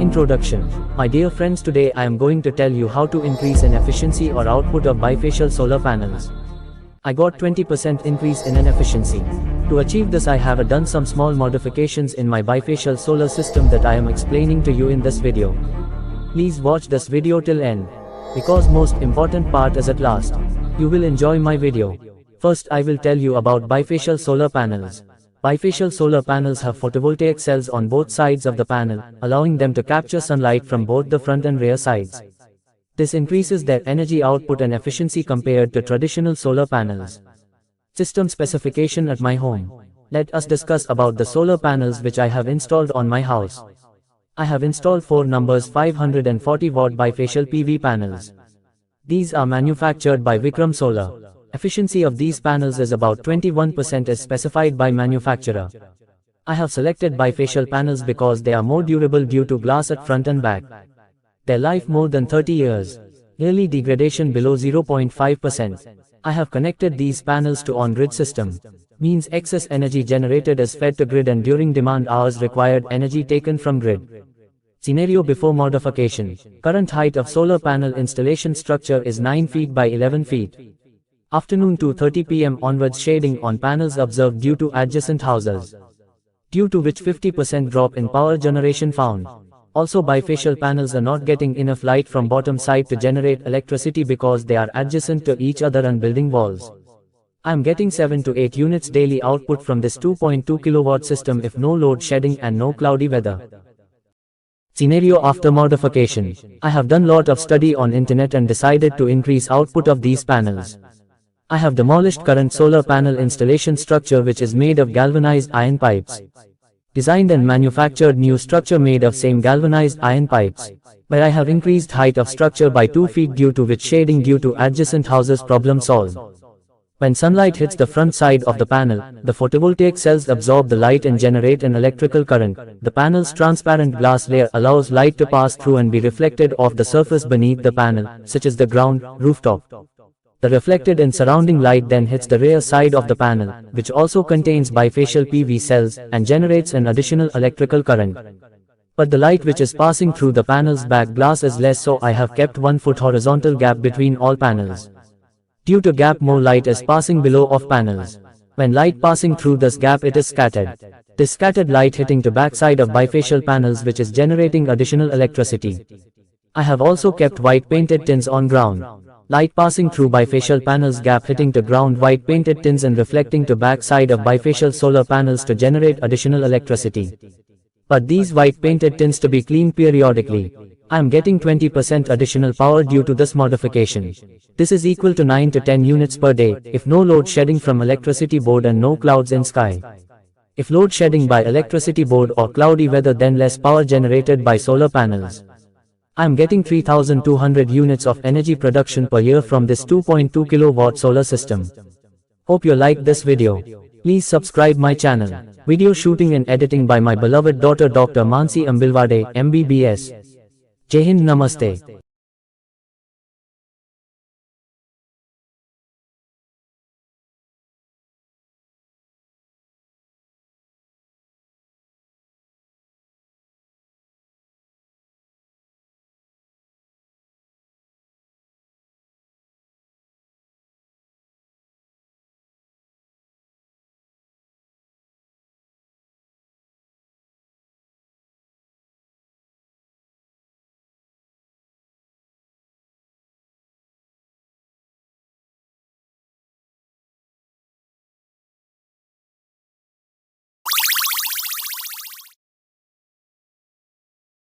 Introduction. My dear friends, today I am going to tell you how to increase an efficiency or output of bifacial solar panels. I got 20% increase in an efficiency. To achieve this, I have done some small modifications in my bifacial solar system that I am explaining to you in this video. Please watch this video till end, because most important part is at last. You will enjoy my video. First, I will tell you about bifacial solar panels. Bifacial solar panels have photovoltaic cells on both sides of the panel, allowing them to capture sunlight from both the front and rear sides. This increases their energy output and efficiency compared to traditional solar panels. System specification at my home. Let us discuss about the solar panels which I have installed on my house. I have installed 4 numbers 540 watt bifacial PV panels. These are manufactured by Vikram Solar. Efficiency of these panels is about 21% as specified by manufacturer. I have selected bifacial panels because they are more durable due to glass at front and back. Their life more than 30 years. Yearly degradation below 0.5%. I have connected these panels to on-grid system. Means excess energy generated is fed to grid and during demand hours required energy taken from grid. Scenario before modification. Current height of solar panel installation structure is 9 feet by 11 feet. Afternoon 2:30 p.m. onwards, shading on panels observed due to adjacent houses, due to which 50% drop in power generation found. Also, bifacial panels are not getting enough light from bottom side to generate electricity because they are adjacent to each other and building walls. I am getting 7 to 8 units daily output from this 2.2 kilowatt system if no load shedding and no cloudy weather. Scenario after modification. I have done lot of study on internet and decided to increase output of these panels. I have demolished current solar panel installation structure which is made of galvanized iron pipes. Designed and manufactured new structure made of same galvanized iron pipes. But I have increased height of structure by 2 feet due to which shading due to adjacent houses problem solved. When sunlight hits the front side of the panel, the photovoltaic cells absorb the light and generate an electrical current. The panel's transparent glass layer allows light to pass through and be reflected off the surface beneath the panel, such as the ground, rooftop. The reflected and surrounding light then hits the rear side of the panel, which also contains bifacial PV cells, and generates an additional electrical current. But the light which is passing through the panel's back glass is less, so I have kept 1 foot horizontal gap between all panels. Due to gap, more light is passing below of panels. When light passing through this gap, it is scattered. This scattered light hitting to backside of bifacial panels which is generating additional electricity. I have also kept white painted tins on ground. Light passing through bifacial panels gap hitting to ground white painted tins and reflecting to back side of bifacial solar panels to generate additional electricity. But these white painted tins to be cleaned periodically. I am getting 20% additional power due to this modification. This is equal to 9 to 10 units per day, if no load shedding from electricity board and no clouds in sky. If load shedding by electricity board or cloudy weather, then less power generated by solar panels. I am getting 3200 units of energy production per year from this 2.2 kilowatt solar system. Hope you like this video. Please subscribe my channel. Video shooting and editing by my beloved daughter Dr. Mansi Ambilwade, MBBS. Jai Hind, Namaste.